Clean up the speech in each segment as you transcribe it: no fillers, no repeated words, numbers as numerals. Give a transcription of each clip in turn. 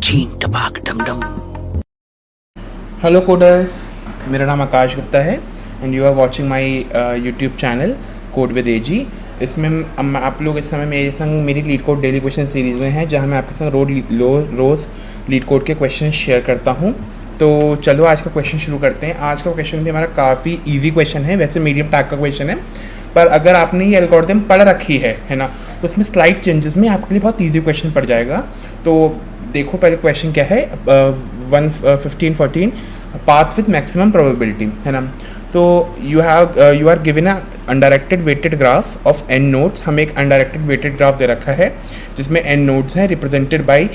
छीन टपाक डम डम। हेलो कोडर्स, मेरा नाम आकाश गुप्ता है and you are watching my YouTube channel code with AG. इसमें आप लोग इस समय मेरे संग मेरी LeetCode daily question series में हैं, जहां मैं आपके संग रोज़ लीड कोड के क्वेश्चन शेयर करता हूं। तो चलो आज का क्वेश्चन शुरू करते हैं। आज का क्वेश्चन भी हमारा काफ़ी इजी क्वेश्चन है, वैसे मीडियम टैग का क्वेश्चन है, पर अगर आपने ये एल्गोरिथम पढ़ रखी है ना, तो उसमें स्लाइड चेंजेस में आपके लिए बहुत इजी क्वेश्चन पड़ जाएगा। तो देखो पहले क्वेश्चन क्या है, 1514 पाथ विथ मैक्सिमम प्रोबेबिलिटी है ना। तो you are given a undirected weighted graph of n nodes. हमें एक अनडायरेक्टेड वेटेड ग्राफ दे रखा है जिसमें एन नोड्स हैं, represented by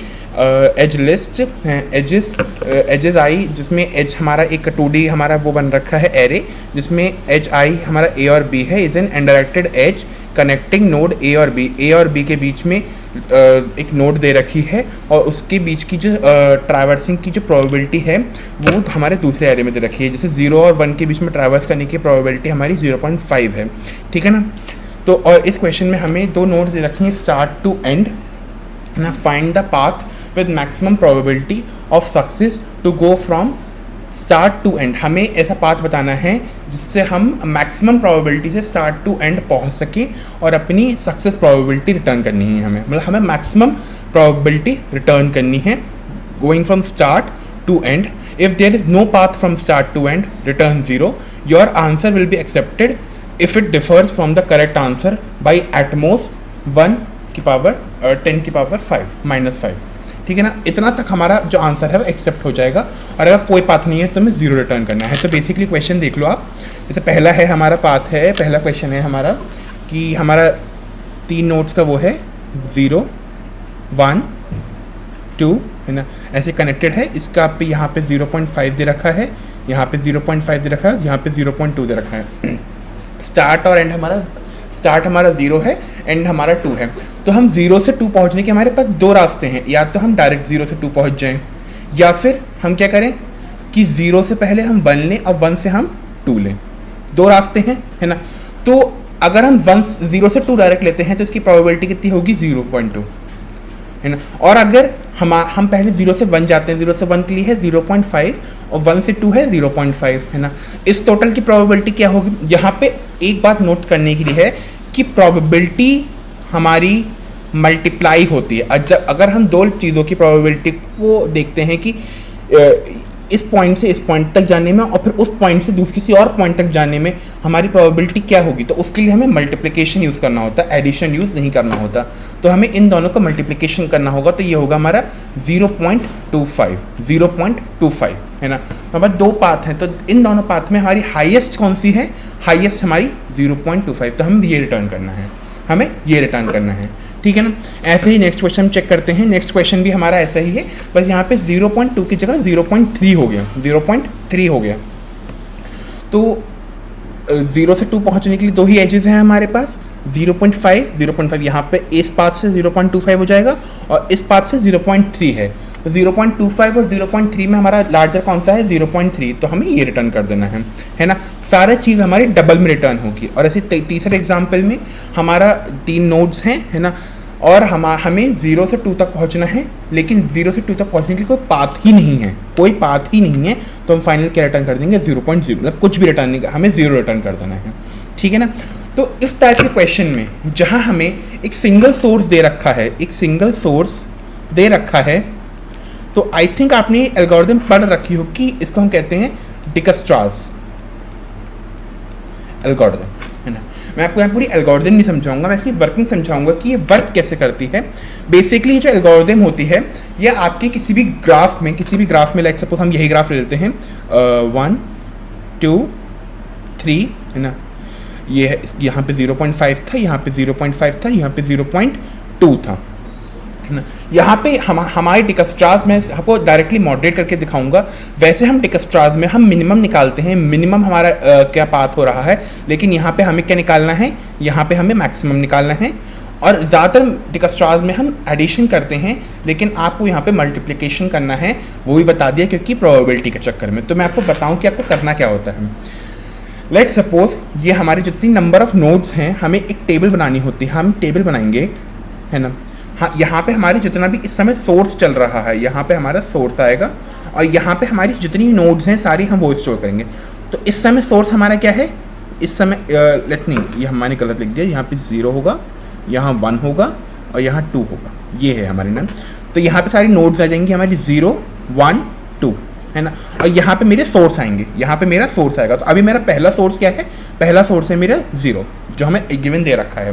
edge list edges i, जिसमें एज हमारा एक 2D हमारा वो बन रखा है एरे, जिसमें एज आई हमारा ए और बी है, is an undirected edge connecting node A और बी। ए और बी के बीच में एक नोड दे रखी है और उसके बीच की जो ट्रैवर्सिंग की जो प्रोबेबिलिटी है वो हमारे दूसरे एरे में दे रखी है। जैसे 0 और 1 के बीच में ट्रैवर्स करने की प्रोबेबिलिटी हमारी 0.5 है, ठीक है ना। तो और इस क्वेश्चन में हमें दो नोड्स दे रखी हैं स्टार्ट टू एंड ना। Find the path with maximum probability of success to go from start to end. हमें ऐसा पाथ बताना है जिससे हम मैक्सिमम प्रोबेबिलिटी से स्टार्ट टू एंड पहुंच सकें और अपनी सक्सेस प्रोबेबिलिटी रिटर्न करनी है हमें, मतलब हमें मैक्सिमम प्रोबेबिलिटी रिटर्न करनी है going from start to end. If there is no path from start to end, return 0। Your answer will be accepted if it differs from the correct answer by at most 1 की power 10 की power 5 -5, ठीक है ना। इतना तक हमारा जो answer है वो एक्सेप्ट हो जाएगा, और अगर कोई पाथ नहीं है तो हमें 0 रिटर्न करना है। तो बेसिकली क्वेश्चन देख लो आप। जैसे पहला है हमारा पाथ है, पहला क्वेश्चन है हमारा कि हमारा 3 नोड्स का वो है 0 1 2 है ना, ऐसे कनेक्टेड है। इसका पे यहाँ पे 0.5 दे रखा है, यहाँ पे 0.5 दे रखा है, यहाँ पे 0.2 दे रखा है। स्टार्ट और एंड हमारा, स्टार्ट हमारा 0 है, एंड हमारा 2 है। तो हम 0 से 2 पहुंचने के हमारे पास 2 रास्ते हैं, या तो हम डायरेक्ट 0 से 2 पहुंच जाएं, या फिर हम क्या करें कि 0 से पहले हम 1 लें और 1 से हम 2 लें। 2 रास्ते हैं, है ना। तो अगर हम 0 से 2 डायरेक्ट लेते हैं तो इसकी प्रोबेबिलिटी कितनी होगी, 0.2, है ना। और अगर हम पहले 0 से 1 जाते हैं, 0 से 1 के लिए है 0.5 और 1 से 2 है 0.5, है ना। इस टोटल की प्रोबेबिलिटी क्या होगी। यहाँ पे एक बात नोट करने के लिए है कि प्रोबेबिलिटी हमारी मल्टीप्लाई होती है। अगर हम दो चीज़ों की प्रोबेबिलिटी को देखते हैं कि इस पॉइंट से इस पॉइंट तक जाने में और फिर उस पॉइंट से किसी और पॉइंट तक जाने में हमारी प्रोबेबिलिटी क्या होगी, तो उसके लिए हमें मल्टीप्लिकेशन यूज़ करना होता है, एडिशन यूज़ नहीं करना होता। तो हमें इन दोनों का मल्टीप्लिकेशन करना होगा, तो ये होगा हमारा 0.25, है ना। हमारे 2 पाथ हैं, तो इन दोनों पाथ में हमारी हाईएस्ट कौन सी है, हाईएस्ट हमारी 0.25, तो हमें ये रिटर्न करना है, हमें ये रिटर्न करना है, ठीक है ना। ऐसे ही नेक्स्ट क्वेश्चन चेक करते हैं। नेक्स्ट क्वेश्चन भी हमारा ऐसा ही है, बस यहाँ पे 0.2 की जगह 0.3 हो गया, 0.3 हो गया। तो 0 से 2 पहुँचने के लिए 2 ही एजेस हैं हमारे पास, 0.5 यहाँ पे इस पाथ से 0.25 हो जाएगा और इस पाथ से 0.3 है। तो 0.25 और 0.3 में हमारा लार्जर कौन सा है, 0.3, तो हमें ये रिटर्न कर देना है ना। सारा चीज़ हमारी डबल में रिटर्न होगी। और ऐसे तीसरे एग्जाम्पल में हमारा 3 नोड्स हैं, है ना, और हमें 0 से 2 तक पहुंचना है, लेकिन 0 से 2 तक पहुंचने के लिए कोई पाथ ही नहीं है, कोई पाथ ही नहीं है, तो हम फाइनल क्या रिटर्न कर देंगे, 0.0, मतलब कुछ भी रिटर्न नहीं, हमें 0 रिटर्न कर देना है, ठीक है ना। तो इस टाइप के क्वेश्चन में जहां हमें एक सिंगल सोर्स दे रखा है, एक सिंगल सोर्स दे रखा है, तो आई थिंक आपने एल्गोरिथम पढ़ रखी हो कि इसको हम कहते हैं डिकस्ट्रास एल्गोरिथम, है ना। मैं आपको यहाँ पूरी एल्गोरिथम नहीं समझाऊंगा, मैं इसकी वर्किंग समझाऊंगा कि ये वर्क कैसे करती है। बेसिकली जो एल्गोरिथम होती है, यह आपके किसी भी ग्राफ में लाइक सपोज हम यही ग्राफ ले लेते हैं, 1 2 3, है ना। ये है, यहाँ पे 0.5 था, यहाँ पे 0.5 था, यहाँ पे 0.2 था, है ना। यहाँ पे हमारे डिकस्ट्रास में आपको डायरेक्टली मॉडरेट करके दिखाऊंगा। वैसे हम डिकस्ट्रास में हम मिनिमम निकालते हैं, मिनिमम हमारा क्या पाथ हो रहा है, लेकिन यहाँ पे हमें क्या निकालना है, यहाँ पे हमें मैक्सिमम निकालना है। और ज़्यादातर डिकस्ट्रास में हम एडिशन करते हैं, लेकिन आपको यहाँ पे मल्टीप्लिकेशन करना है, वो भी बता दिया क्योंकि प्रोबेबिलिटी के चक्कर में। तो मैं आपको बताऊँ कि आपको करना क्या होता है। लेट्स सपोज ये हमारी जितनी नंबर ऑफ नोड्स हैं, हमें एक टेबल बनानी होती है, हम टेबल बनाएंगे एक, है ना। हाँ, यहाँ पे हमारे जितना भी इस समय सोर्स चल रहा है, यहाँ पे हमारा सोर्स आएगा और यहाँ पे हमारी जितनी नोड्स हैं सारी हम वो स्टोर करेंगे। तो इस समय सोर्स हमारा क्या है, इस समय लेट नहीं, ये हमने गलत लिख दिया, यहाँ पे 0 होगा, यहाँ 1 होगा और यहाँ 2 होगा, ये है हमारे नाम। तो यहाँ पे सारी नोड्स आ जाएंगी हमारी 0 1 2, है ना। और यहाँ पे मेरे सोर्स आएंगे, यहाँ पे मेरा सोर्स आएगा। तो अभी मेरा पहला सोर्स क्या है, पहला सोर्स है मेरा 0 जो हमें गिवन दे रखा है।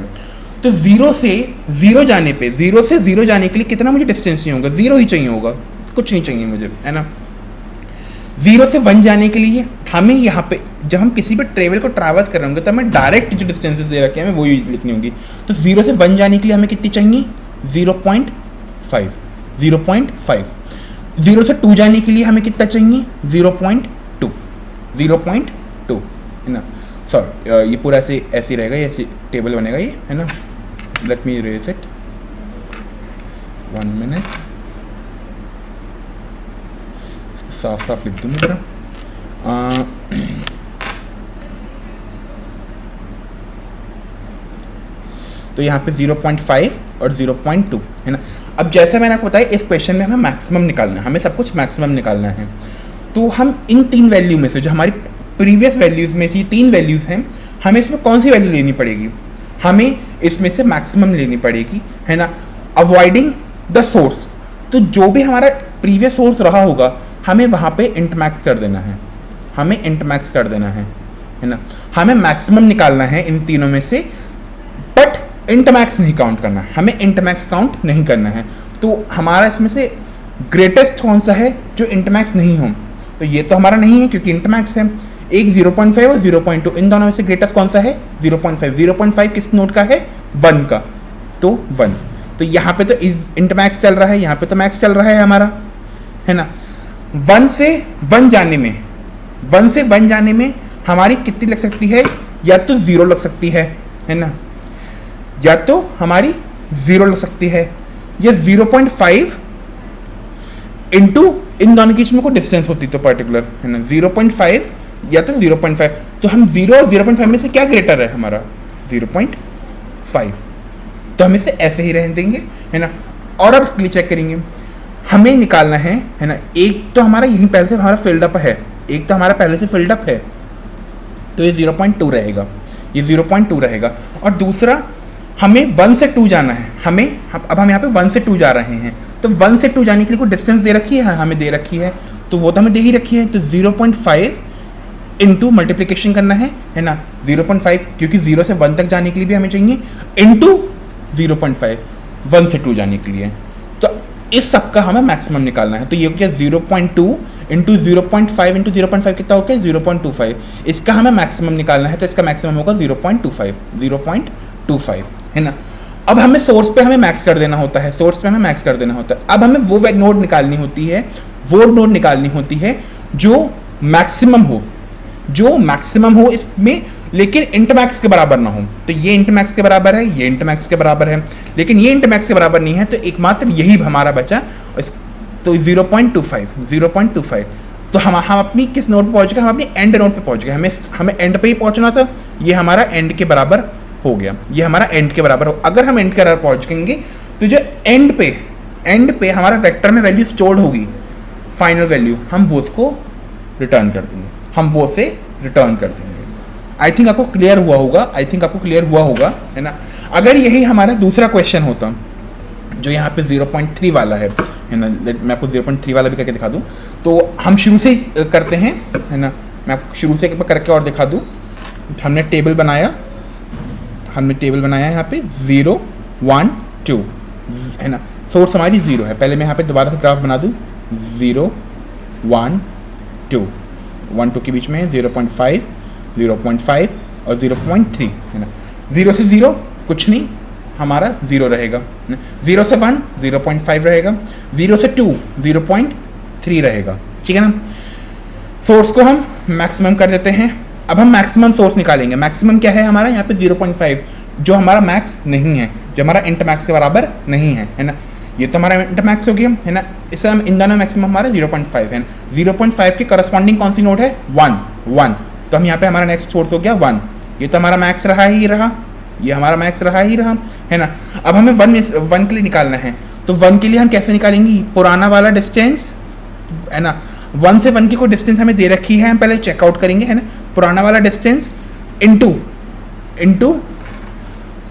तो 0 से 0 जाने पे, 0 से 0 जाने के लिए कितना मुझे डिस्टेंस चाहिए होगा, 0 ही चाहिए होगा, कुछ नहीं चाहिए मुझे, है ना। 0 से 1 जाने के लिए हमें यहाँ पे जब हम किसी भी ट्रेवल को ट्रैवर्स कर रहे होंगे तो हमें डायरेक्ट जो डिस्टेंसेस दे रखे हैं हमें वही लिखनी होगी। तो 0 से 1 जाने के लिए हमें कितनी चाहिए, 0.5, 0.5। 0 से 2 जाने के लिए हमें कितना चाहिए, 0.2, 0.2, है ना। सॉरी, ये पूरा ऐसे रहेगा, ये ऐसे टेबल बनेगा ये, है ना। Let me erase it, 1 minute, साफ साफ लिख दूँ मैं जरा। तो यहाँ पे 0.5 और 0.2, है ना। अब जैसे मैंने आपको बताया इस क्वेश्चन में हमें मैक्सिमम निकालना है, हमें सब कुछ मैक्सिमम निकालना है। तो हम इन 3 वैल्यू में से, जो हमारी प्रीवियस वैल्यूज़ में से 3 वैल्यूज़ हैं, हमें इसमें कौन सी वैल्यू लेनी पड़ेगी, हमें इसमें से मैक्सिमम लेनी पड़ेगी, है ना। अवॉइडिंग द सोर्स, तो जो भी हमारा प्रीवियस सोर्स रहा होगा हमें वहाँ पे इंट मैक्स कर देना है, हमें इंट मैक्स कर देना है ना। हमें मैक्सिमम निकालना है इन तीनों में से, बट इंट मैक्स नहीं काउंट करना है, हमें इंट मैक्स काउंट नहीं करना है। तो हमारा इसमें से ग्रेटेस्ट कौन सा है जो इंट मैक्स नहीं हो, तो ये तो हमारा नहीं है क्योंकि इंट मैक्स है। एक 0.5 और 0.2, इन दोनों में से ग्रेटेस्ट कौन सा है, 0.5। 0.5 किस नोड का है, 1 का, तो 1। तो यहाँ पे तो इंट मैक्स चल रहा है, यहाँ पे तो मैक्स चल रहा है हमारा, है ना। 1 से 1 जाने में, 1 से 1 जाने में हमारी कितनी लग सकती है, या तो 0 लग सकती है ना, या तो हमारी 0 लग सकती है, या 0.5 इंटू इन दोनों के बीच में कोई डिस्टेंस होती तो पर्टिकुलर, है ना, 0.5 या तो 0.5। तो हम 0 और 0.5 में से क्या ग्रेटर है हमारा, 0.5, तो हम इसे ऐसे ही रहने देंगे, है ना। और अब इसके लिए चेक करेंगे, हमें निकालना है ना। एक तो हमारा यहीं पहले से हमारा फिल्ड अप है, एक तो हमारा पहले से फिल्ड अप है, तो ये 0.2 रहेगा, ये 0.2 रहेगा। और दूसरा हमें 1 से 2 जाना है, अब हम यहाँ पे 1 से 2 जा रहे हैं, तो 1 से 2 जाने के लिए कोई डिस्टेंस दे रखी है, हमें दे रखी है, तो वो तो हमें दे ही रखी है। तो 0.5 इंटू मल्टीप्लिकेशन करना है ना, 0.5 क्योंकि 0 से 1 तक जाने के लिए भी हमें चाहिए, इंटू 0.5 1 से 2 जाने के लिए। तो इस सब का हमें मैक्सिमम निकालना है। तो ये क्या 0.2 इंटू 0.5 इंटू 0.5 कितना हो गया, 0.25। इसका हमें मैक्सिमम निकालना है, तो इसका मैक्सिमम होगा 0.25, है ना। अब हमें सोर्स पे हमें मैक्स कर देना होता है, सोर्स पे हमें मैक्स कर देना होता है। अब हमें वो नोड निकालनी होती है, वो नोड निकालनी होती है जो मैक्सिमम हो इसमें, लेकिन इंट मैक्स के बराबर ना हो। तो ये इंट मैक्स के बराबर है, ये इंट मैक्स के बराबर है, लेकिन ये इंट मैक्स के बराबर नहीं है, तो एकमात्र यही हमारा बचा। तो 0.25। तो हम अपनी किस नोड पे पहुंच गए, हम अपनी एंड नोड पे पहुंच गए, हमें एंड पे ही पहुंचना था, ये हमारा एंड के बराबर हो गया, ये हमारा एंड के बराबर हो। अगर हम एंड के बराबर पहुंच जाएंगे तो जो एंड पे हमारा वेक्टर में वैल्यू स्टोर्ड होगी, फाइनल वैल्यू, हम वो उसको रिटर्न कर देंगे, आई थिंक आपको क्लियर हुआ होगा, है ना। अगर यही हमारा दूसरा क्वेश्चन होता जो यहाँ पे 0.3 वाला है ना, मैं आपको 0.3 वाला भी करके दिखा दूँ। तो हम शुरू से ही करते हैं, है ना, मैं आपको शुरू से करके और दिखा दूँ। हमने टेबल बनाया यहाँ पे 0 1 2, है ना। सोर्स हमारी 0 है। पहले मैं यहाँ पे दोबारा से ग्राफ बना दूँ, 0 1 2, 1 2 के बीच में है 0.5 और 0.3, है ना। 0 से 0 कुछ नहीं, हमारा 0 रहेगा। 0 से 1 0.5 रहेगा, 0 से 2 0.3 रहेगा, ठीक है ना। सोर्स को हम मैक्सिमम कर देते हैं। अब हम मैक्सिमम सोर्स निकालेंगे। मैक्सिमम क्या है हमारा, यहाँ पे 0.5 जो हमारा मैक्स नहीं है, जो हमारा इंट मैक्स के बराबर नहीं है ना। ये तो हमारा इंट मैक्स हो गया, है ना। इससे हम इन दोनों मैक्सिमम हमारा 0.5 है ना। 0.5 के करस्पॉन्डिंग कौन सी नोड है, 1। तो हम यहाँ पे हमारा नेक्स्ट सोर्स हो गया 1। ये तो हमारा मैक्स रहा ही रहा, ये हमारा मैक्स रहा ही रहा, है ना। अब हमें वन के लिए निकालना है, तो वन के लिए हम कैसे निकालेंगे, पुराना वाला डिस्टेंस, है ना। 1 से 1 की कोई डिस्टेंस हमें दे रखी है, हम पहले चेकआउट करेंगे, है ना। पुराना वाला डिस्टेंस इंटू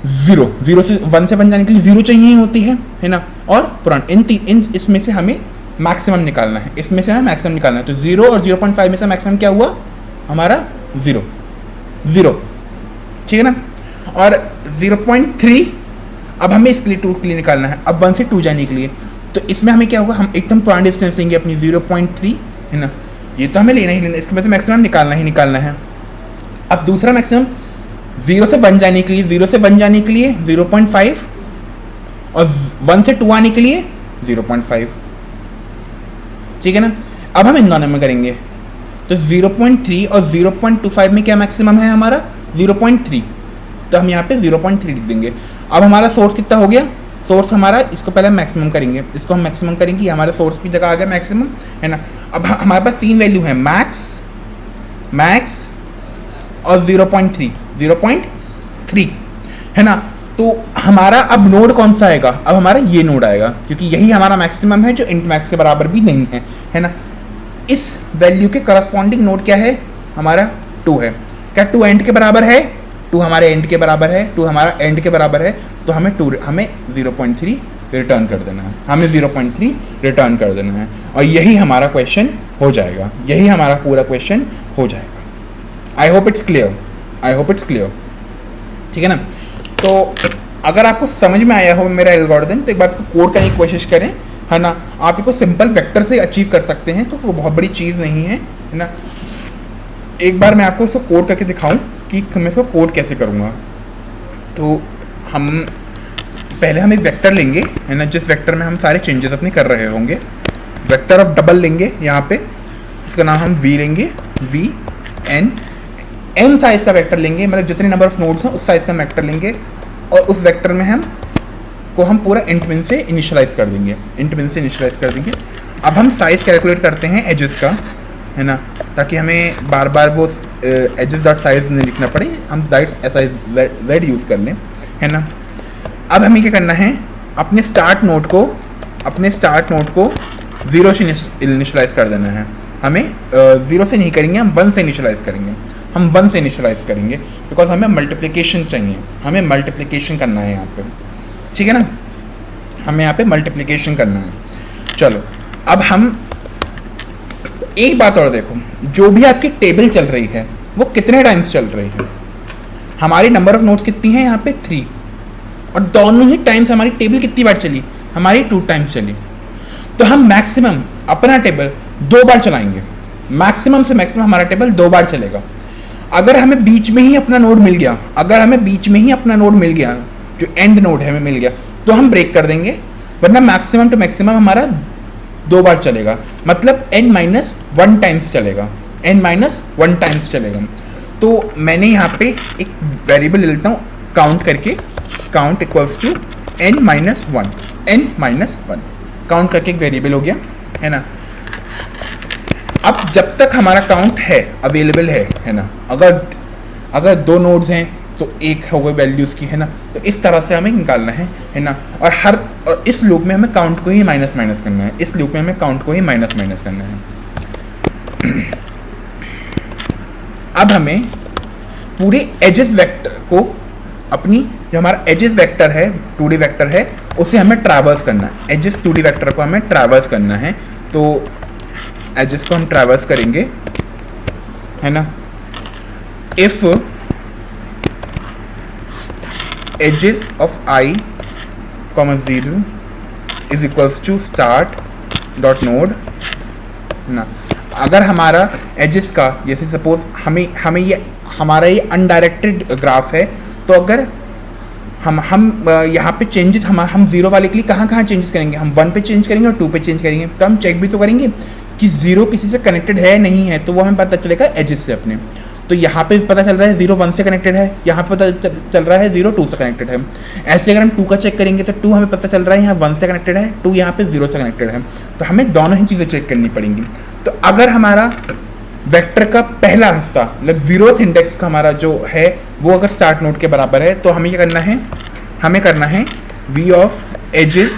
0 से 1 से 1 जाने के लिए 0 चाहिए होती है ना। और पुराना इन इसमें से हमें मैक्सिमम निकालना है, इसमें से हमें मैक्सिमम निकालना है। तो 0 और 0.5 में से मैक्सिमम क्या हुआ हमारा 0, ठीक है ना। और 0.3 अब हमें इसके लिए 2 के लिए निकालना है, अब 1 से 2 जाने के लिए। तो इसमें हमें क्या होगा, हम एकदम पुरानी डिस्टेंस लेंगे अपनी 0.3, है ना। ये तो हमें लेना ही लेना, इसके बाद मैक्सिमम निकालना ही निकालना है। अब दूसरा मैक्सिमम 0 से 1 जाने के लिए 0.5 और 1 से 2 आने के लिए 0.5, ठीक है ना। अब हम इन दोनों में करेंगे, तो 0.3 और 0.25 में क्या मैक्सिमम है हमारा 0.3, तो हम यहाँ पे 0.3 लिख देंगे। अब हमारा सोर्स कितना हो गया, सोर्स हमारा, इसको पहले मैक्सिमम करेंगे, इसको हम मैक्सिमम करेंगे, हमारे सोर्स की जगह आ गया मैक्सिमम, है ना। अब हमारे पास 3 वैल्यू है, मैक्स और 0.3, है ना। तो हमारा अब नोड कौन सा आएगा, अब हमारा ये नोड आएगा, क्योंकि यही हमारा मैक्सिमम है जो इंट मैक्स के बराबर भी नहीं है ना। इस वैल्यू के करस्पॉन्डिंग नोड क्या है हमारा 2 है। क्या 2 एंड के बराबर है, 2 हमारे एंड के बराबर है, 2 हमारा एंड के बराबर है, तो हमें 0.3 रिटर्न कर देना है, हमें 0.3 रिटर्न कर देना है। और यही हमारा क्वेश्चन हो जाएगा, यही हमारा पूरा क्वेश्चन हो जाएगा। आई होप इट्स क्लियर, ठीक है ना। तो अगर आपको समझ में आया हो मेरा एल्गोरिथम, तो एक बार इसको कोड करने की कोशिश करें, है ना। आप इसको सिंपल वेक्टर से अचीव कर सकते हैं, तो बहुत बड़ी चीज़ नहीं है ना। एक बार मैं आपको इसको कोड करके दिखाऊं कि मैं इसको कोड कैसे करूँगा। तो हम एक वेक्टर लेंगे, है ना, जिस वेक्टर में हम सारे चेंजेस अपने कर रहे होंगे। वेक्टर ऑफ डबल लेंगे यहाँ पे, इसका नाम हम वी लेंगे, n साइज़ का वेक्टर लेंगे, मतलब जितने नंबर ऑफ नोड्स हैं उस साइज़ का वेक्टर लेंगे, और उस वेक्टर में हम पूरा int min से इनिशियलाइज़ कर देंगे, अब हम साइज़ कैलकुलेट करते हैं एजेस का, है ना, ताकि हमें बार बार वो एजेस डॉट साइज नहीं लिखना पड़े, हम z यूज़ कर लें, है ना। अब हमें क्या करना है, अपने स्टार्ट नोड को 0 से इनिशियलाइज़ कर देना है। हमें 0 से नहीं करेंगे, हम 1 से इनिशियलाइज़ करेंगे, बिकॉज हमें मल्टीप्लिकेशन चाहिए, हमें मल्टीप्लिकेशन करना है यहाँ पे, ठीक है ना, हमें यहाँ पे मल्टीप्लिकेशन करना है। चलो अब हम एक बात और देखो, जो भी आपकी टेबल चल रही है वो कितने टाइम्स चल रही है। हमारी नंबर ऑफ नोट्स कितनी है यहाँ पे 3, और दोनों ही टाइम्स हमारी टेबल कितनी बार चली, हमारी 2 टाइम्स चली। तो हम मैक्सिमम अपना टेबल 2 बार चलाएंगे, मैक्सिमम से मैक्सिमम हमारा टेबल 2 बार चलेगा। अगर हमें बीच में ही अपना नोड मिल गया, जो एंड नोड है हमें मिल गया, तो हम ब्रेक कर देंगे, वरना मैक्सिमम टू मैक्सिमम हमारा 2 बार चलेगा, मतलब n-1 टाइम्स चलेगा। तो मैंने यहाँ पे एक वेरिएबल ले लेता हूँ काउंट करके, count equals to n-1, count करके एक वेरिएबल हो गया, है ना। अब जब तक हमारा काउंट है, अवेलेबल है ना, अगर 2 नोड्स हैं तो 1 हो गई वैल्यूज़ की, है ना। तो इस तरह से हमें निकालना है ना। और इस लूप में हमें काउंट को ही माइनस करना है, अब हमें पूरे एजेस वेक्टर को, अपनी जो हमारा एजेस वेक्टर है 2D वेक्टर है, उसे हमें ट्रैवर्स करना है, एजेस 2D वेक्टर को हमें ट्रैवर्स करना है। तो एजेस को हम ट्रैवर्स करेंगे, है ना। If edges of I, 0 is equals to start dot node ना। अगर हमारा एजेस का, जैसे सपोज हमें ये हमारा ये अनडायरेक्टेड ग्राफ है, तो अगर हम यहाँ पे चेंजेस हम 0 वाले के लिए कहाँ चेंजेस करेंगे, हम 1 पे चेंज करेंगे और 2 पे चेंज करेंगे। तो हम चेक भी तो करेंगे कि 0 किसी से कनेक्टेड है नहीं है, तो वो हमें पता चलेगा एजेस से अपने। तो यहाँ पे पता चल रहा है 0 1 से कनेक्टेड है, यहाँ पे पता चल रहा है 0 2 से कनेक्टेड है। ऐसे अगर हम 2 का चेक करेंगे तो 2 हमें पता चल रहा है यहाँ 1 से कनेक्टेड है, 2 यहाँ पे 0 से कनेक्टेड है। तो हमें दोनों ही चीज़ें चेक करनी पड़ेंगी। तो अगर हमारा वेक्टर का पहला हिस्सा मतलब 0th इंडेक्स का हमारा जो है वो अगर स्टार्ट नोड के बराबर है तो हमें क्या करना है, हमें करना है v of edges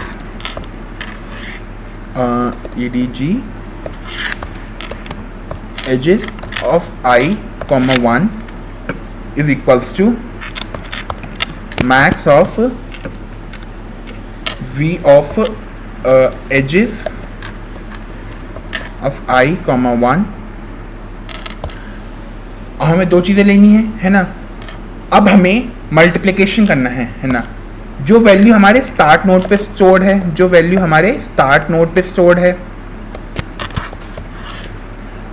EDG edges of I, 1 is equals to max of v of edges of I, 1। हमें दो चीज़ें लेनी है ना। अब हमें मल्टीप्लिकेशन करना है ना। जो वैल्यू हमारे स्टार्ट नोड पे स्टोर्ड है, जो वैल्यू हमारे स्टार्ट नोड पे स्टोर्ड है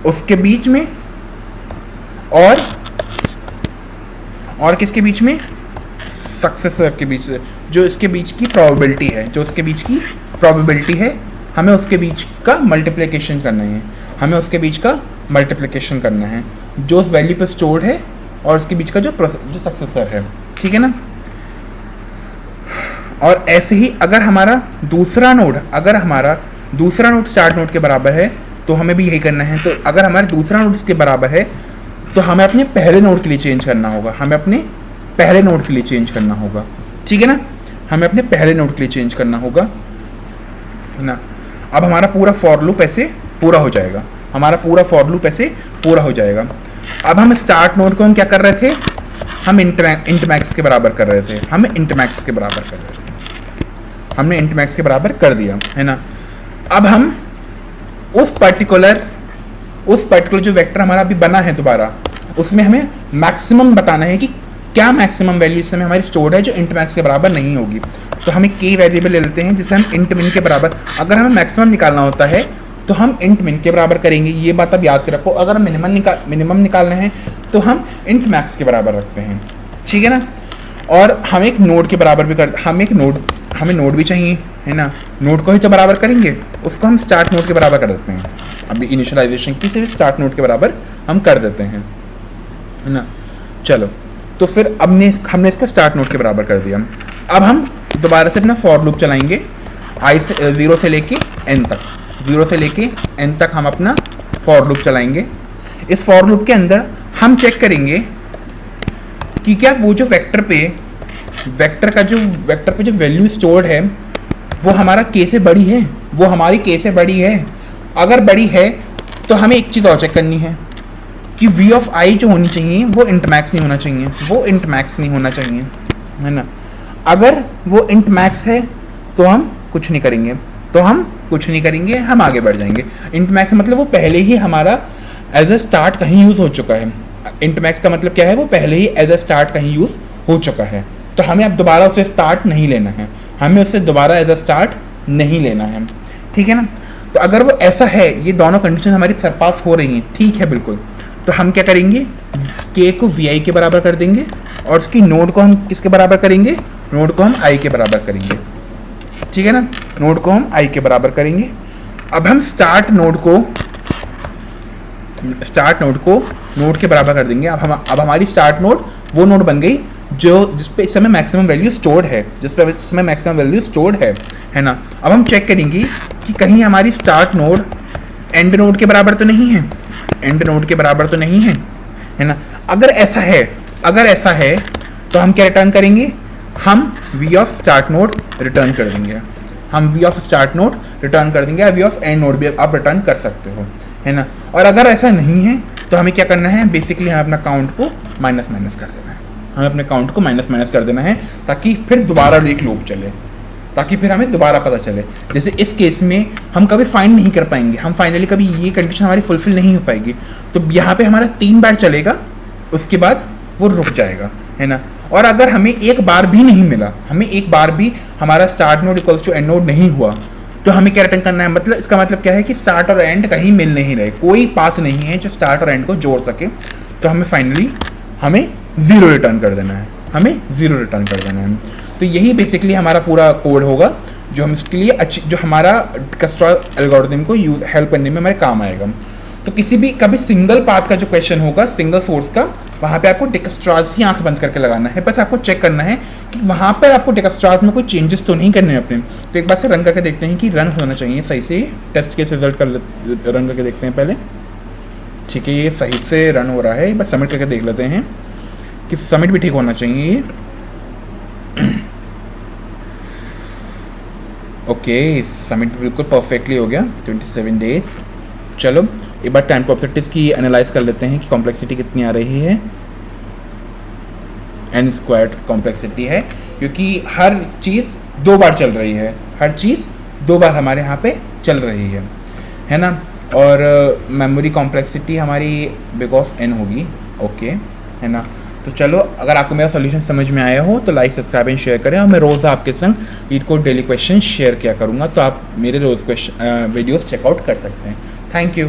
उसके बीच में और किसके बीच में, सक्सेसर के बीच, जो इसके बीच की प्रोबेबिलिटी है, जो उसके बीच की प्रोबेबिलिटी है, हमें उसके बीच का मल्टीप्लिकेशन करना है, हमें उसके बीच का मल्टीप्लिकेशन करना है जो उस वैल्यू पे स्टोर्ड है और उसके बीच का जो सक्सेसर है, ठीक है ना। और ऐसे ही अगर हमारा दूसरा नोड स्टार्ट नोड के बराबर है तो हमें भी यही करना है। तो अगर हमारा दूसरा नोड इसके बराबर है तो हमें अपने पहले नोड के लिए चेंज करना होगा, हमें अपने पहले नोड के लिए चेंज करना होगा, ठीक है ना। हमें अपने पहले नोड के लिए चेंज करना होगा, है ना। अब हमारा पूरा फॉर लूप ऐसे पूरा हो जाएगा, हमारा पूरा फॉर लूप ऐसे पूरा हो जाएगा। अब हम स्टार्ट नोड को हम क्या कर रहे थे, हम इंट मैक्स के बराबर कर रहे थे, हमने इंट मैक्स के बराबर कर दिया, है ना। अब हम उस पर्टिकुलर जो वेक्टर हमारा अभी बना है दोबारा, उसमें हमें मैक्सिमम बताना है कि क्या मैक्सिमम वैल्यू इस समय हमारी स्टोर्ड है जो इंट मैक्स के बराबर नहीं होगी। तो हम एक की वेरिएबल ले लेते हैं जिसे हम इंट मिन के बराबर, अगर हमें मैक्सिमम निकालना होता है तो हम इंट मिन के बराबर करेंगे, ये बात अब याद रखो। अगर मिनिमम निकालना है तो हम इंट मैक्स के बराबर रखते हैं, ठीक है ना। और हम एक नोड के बराबर भी हमें नोड भी चाहिए, है ना। नोड को ही जब बराबर करेंगे उसको हम स्टार्ट नोड के बराबर कर देते हैं। अभी इनिशियलाइजेशन की सिर्फ स्टार्ट नोड के बराबर हम कर देते हैं, है ना। चलो, तो फिर हमने इसको स्टार्ट नोड के बराबर कर दिया। अब हम दोबारा से अपना फॉर लूप चलाएंगे ज़ीरो से लेके एन तक हम अपना फॉर लूप चलाएंगे। इस फॉर लूप के अंदर हम चेक करेंगे कि क्या वो जो वेक्टर पे जो वैल्यू स्टोर्ड है वो हमारा के से बड़ी है, वो हमारी के से बड़ी है। अगर बड़ी है तो हमें एक चीज़ और चेक करनी है कि v ऑफ i जो होनी चाहिए वो इंट मैक्स नहीं होना चाहिए, है ना। अगर वो इंट मैक्स है तो हम कुछ नहीं करेंगे, हम आगे बढ़ जाएंगे। इंट मैक्स मतलब वो पहले ही हमारा एज अ स्टार्ट कहीं यूज़ हो चुका है। इंट मैक्स का मतलब क्या है, वो पहले ही एज अ स्टार्ट कहीं यूज़ हो चुका है, तो हमें अब दोबारा उसे स्टार्ट नहीं लेना है, हमें उससे दोबारा एज अ स्टार्ट नहीं लेना है, ठीक है ना। तो अगर वो ऐसा है, ये दोनों कंडीशन हमारी सरपास हो रही हैं, ठीक है बिल्कुल, तो हम क्या करेंगे, k को vi के बराबर कर देंगे और उसकी नोड को हम किसके बराबर करेंगे, नोड को हम i के बराबर करेंगे, ठीक है ना। नोड को हम i के बराबर करेंगे। अब हम स्टार्ट नोड को नोड के बराबर कर देंगे। अब हमारी स्टार्ट नोड वो नोड बन गई जिस पे इस समय मैक्सिमम वैल्यू स्टोर्ड है, ना। अब हम चेक करेंगे कि कहीं हमारी स्टार्ट नोड एंड नोड के बराबर तो नहीं है, है ना। अगर ऐसा है तो हम क्या रिटर्न करेंगे, हम v of start node return कर देंगे, या v ऑफ एंड नोड भी आप रिटर्न कर सकते हो, है ना। और अगर ऐसा नहीं है तो हमें क्या करना है, बेसिकली हमें अपना काउंट को माइनस कर देना है, ताकि फिर दोबारा एक लूप चले, ताकि फिर हमें दोबारा पता चले। जैसे इस केस में हम कभी फाइंड नहीं कर पाएंगे, हम फाइनली कभी ये कंडीशन हमारी फुलफिल नहीं हो पाएगी, तो यहाँ पे हमारा 3 बार चलेगा, उसके बाद वो रुक जाएगा, है ना। और अगर हमें एक बार भी नहीं मिला, हमारा start node equals to end node नहीं हुआ, तो हमें क्या रिटर्न करना है, मतलब इसका मतलब क्या है कि स्टार्ट और एंड कहीं मिल नहीं रहे, कोई पाथ नहीं है जो स्टार्ट और एंड को जोड़ सके, तो हमें फाइनली ज़ीरो रिटर्न कर देना है। तो यही बेसिकली हमारा पूरा कोड होगा जो हम इसके लिए जो हमारा डिकस्ट्रॉय एल्गोरिथम को हेल्प करने में हमारे काम आएगा। तो कभी सिंगल पाथ का जो क्वेश्चन होगा, सिंगल सोर्स का, वहाँ पे आपको डिकस्ट्रॉयज ही आंख बंद करके लगाना है, बस आपको चेक करना है कि वहाँ पर आपको डिकस्ट्रॉयज में कोई चेंजेस तो नहीं करने हैं अपने। तो एक बार से रन करके देखते हैं कि रन होना चाहिए सही से, टेस्ट केस रिजल्ट रन करके देखते हैं पहले, ठीक है, ये सही से रन हो रहा है, बस सबमिट करके देख लेते हैं कि सबमिट भी ठीक होना चाहिए ये। ओके, सबमिट बिल्कुल परफेक्टली हो गया, 27 डेज। चलो एक बार टाइम प्रॉपर्टीज़ की एनालाइज कर लेते हैं कि कॉम्प्लेक्सिटी कितनी आ रही है। n स्क्वायर कॉम्प्लेक्सिटी है, क्योंकि हर चीज़ 2 बार चल रही है, हर चीज़ 2 बार हमारे यहाँ पे चल रही है ना। और मेमोरी कॉम्प्लेक्सिटी हमारी बिग ऑफ n होगी, ओके, है ना। तो चलो, अगर आपको मेरा सोल्यूशन समझ में आया हो तो लाइक, सब्सक्राइब एंड शेयर करें, और मैं रोज़ आपके संग LeetCode डेली क्वेश्चन शेयर किया करूँगा, तो आप मेरे रोज़ क्वेश्चन वीडियोज़ चेकआउट कर सकते हैं। Thank you.